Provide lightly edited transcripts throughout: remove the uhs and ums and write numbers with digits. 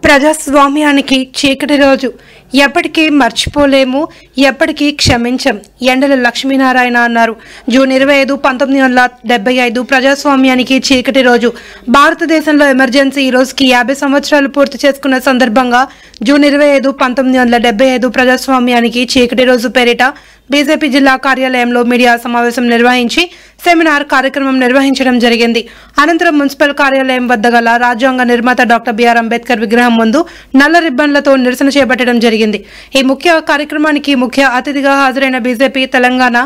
ప్రజాస్వామ్యానికి చీకటి రోజు ఎప్పటికీ మర్చిపోలేము, ఎప్పటికీ క్షమించం ఎండల లక్ష్మీనారాయణ అన్నారు. జూన్ 25, 1975 ప్రజాస్వామ్యానికి చీకటి రోజు. భారతదేశంలో ఎమర్జెన్సీ ఈ రోజుకి 50 సంవత్సరాలు పూర్తి చేసుకున్న సందర్భంగా జూన్ 25, 1975 ప్రజాస్వామ్యానికి చీకటి రోజు పేరిట బీజేపీ జిల్లా కార్యాలయంలో మీడియా సమావేశం నిర్వహించి సెమినార్ కార్యక్రమం నిర్వహించడం జరిగింది. అనంతరం మున్సిపల్ కార్యాలయం వద్ద గల రాజ్యాంగ నిర్మాత డాక్టర్ బిఆర్ అంబేద్కర్ విగ్రహం ముందు నల్ల రిబ్బన్లతో నిరసన చేపట్టడం జరిగింది. ఈ ముఖ్య కార్యక్రమానికి ముఖ్య అతిథిగా హాజరైన బీజేపీ తెలంగాణ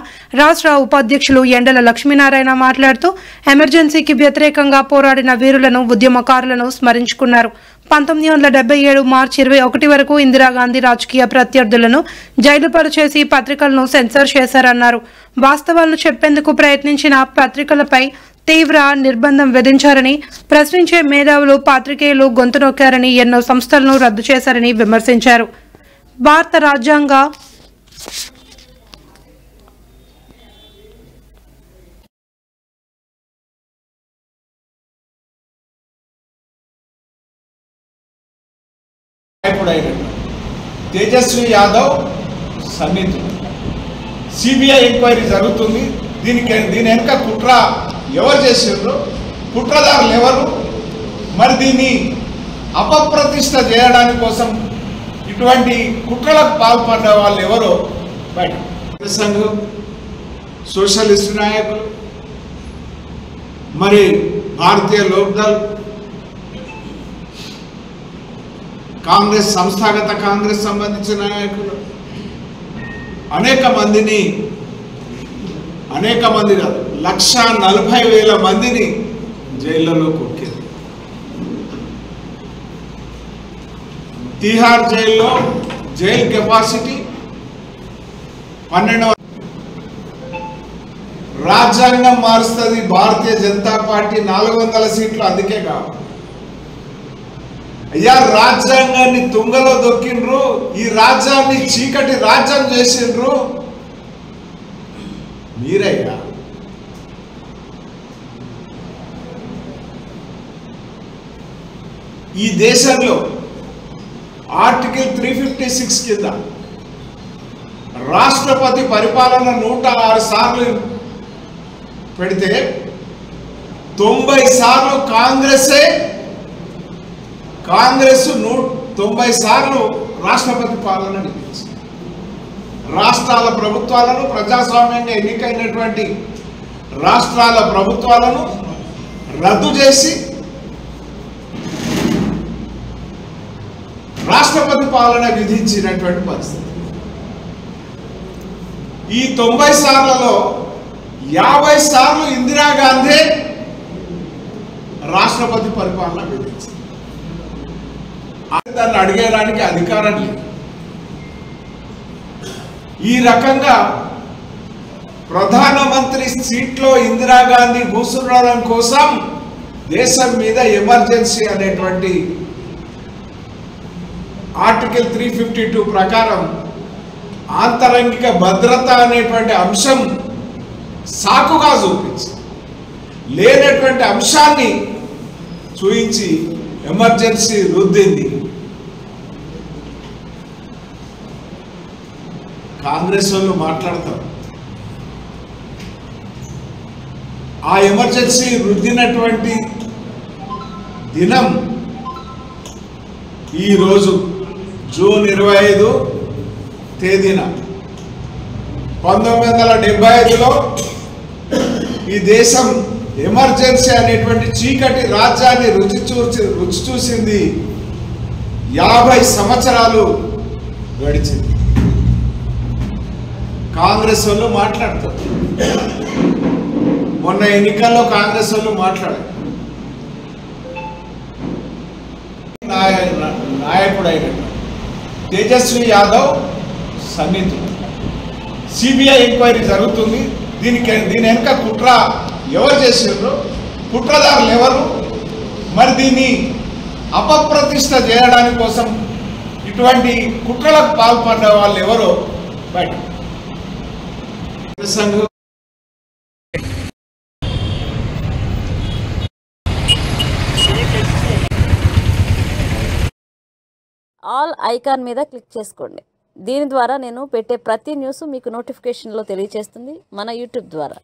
రాష్ట్ర ఉపాధ్యక్షులు ఎండల లక్ష్మీనారాయణ మాట్లాడుతూ ఎమర్జెన్సీకి వ్యతిరేకంగా పోరాడిన వీరులను, ఉద్యమకారులను స్మరించుకున్నారు. 1977 మార్చి 21 వరకు ఇందిరాగాంధీ రాజకీయ ప్రత్యర్థులను జైలుపాలు చేసి పత్రికలను సెన్సార్ చేశారన్నారు. వాస్తవాలను చెప్పేందుకు ప్రయత్నించిన పత్రికలపై తీవ్ర నిర్బంధం విధించారని, ప్రశ్నించే మేధావులు, పాత్రికేయులు గొంతు నొక్కారని, ఎన్నో సంస్థలను రద్దు చేశారని విమర్శించారు. భారత రాజ్యాంగ తేజస్వి యాదవ్ సన్నిహితుడు. సిబిఐ ఎంక్వైరీ జరుగుతుంది. దీని వెనుక కుట్ర ఎవరు చేసిండ్రు, కుట్రదారులు ఎవరు, మరి దీన్ని అపప్రతిష్ట చేయడానికి కోసం ఇటువంటి కుట్రలకు పాల్పడ్డ వాళ్ళు ఎవరో బయట సంఘం, సోషలిస్ట్ నాయకులు, మరి భారతీయ లోక్దల్, కాంగ్రెస్, సంస్థాగత కాంగ్రెస్ సంబంధించిన నాయకులు అనేక మంది కాదు, 1,40,000 మందిని జైళ్లలో కొక్కింది. తిహార్ జైల్లో జైలు కెపాసిటీ 12. రాజ్యాంగం మారుస్తుంది భారతీయ జనతా పార్టీ, 400 సీట్లు అందుకే కావాలి. అయ్యా, రాజ్యాంగాన్ని తుంగలో దొక్కిండ్రు, ఈ రాజ్యాన్ని చీకటి రాజ్యం చేసిండ్రు మీరయ్యా. ఈ దేశంలో ఆర్టికల్ 356 కింద రాష్ట్రపతి పరిపాలన 106 సార్లు పెడితే 90 సార్లు కాంగ్రెస్ 90 సార్లు రాష్ట్రపతి పాలన నిర్వహించింది. రాష్ట్రాల ప్రభుత్వాలను, ప్రజాస్వామ్యంగా ఎన్నికైనటువంటి రాష్ట్రాల ప్రభుత్వాలను రద్దు చేసి రాష్ట్రపతి పాలన విధించినటువంటి పరిస్థితి. ఈ 90 సార్లలో 50 సార్లు ఇందిరాగాంధీ రాష్ట్రపతి పరిపాలన విధించింది. దాన్ని అడిగేయడానికి అధికారం లేదు. ఈ రకంగా ప్రధానమంత్రి సీట్లో ఇందిరాగాంధీ కూర్చుండడం కోసం దేశం మీద ఎమర్జెన్సీ అనేటువంటి ఆర్టికల్ 352 ప్రకారం ఆంతరంగిక భద్రత అనేటువంటి అంశం సాకుగా చూపించి, లేనటువంటి అంశాన్ని చూపించి ఎమర్జెన్సీ రుద్దింది. కాంగ్రెస్ వాళ్ళు మాట్లాడతారు. ఆ ఎమర్జెన్సీ రుద్దినటువంటి దినం ఈరోజు జూన్ 25 తేదీన 1975లో ఈ దేశం ఎమర్జెన్సీ అనేటువంటి చీకటి రాజ్యాన్ని రుచి చూసింది. 50 సంవత్సరాలు గడిచింది. కాంగ్రెస్ వాళ్ళు మాట్లాడతారు. మొన్న ఎన్నికల్లో కాంగ్రెస్ వాళ్ళు మాట్లాడారు. నాయకుడైన తేజస్వి యాదవ్ సన్నిహితుడు. సిబిఐ ఎంక్వైరీ జరుగుతుంది. దీని వెనుక కుట్ర ఎవరు చేసిండ్రు, కుట్రదారులు ఎవరు, మరి దీన్ని అపప్రతిష్ట చేయడానికి కోసం ఇటువంటి కుట్రలకు పాల్పడ్డ వాళ్ళు ఎవరో బయట సంఘం. ఆల్ ఐకాన్ మీద క్లిక్ చేసుకోండి. దీని ద్వారా నేను పెట్టే ప్రతి న్యూస్ మీకు నోటిఫికేషన్లో తెలియజేస్తుంది మన యూట్యూబ్ ద్వారా.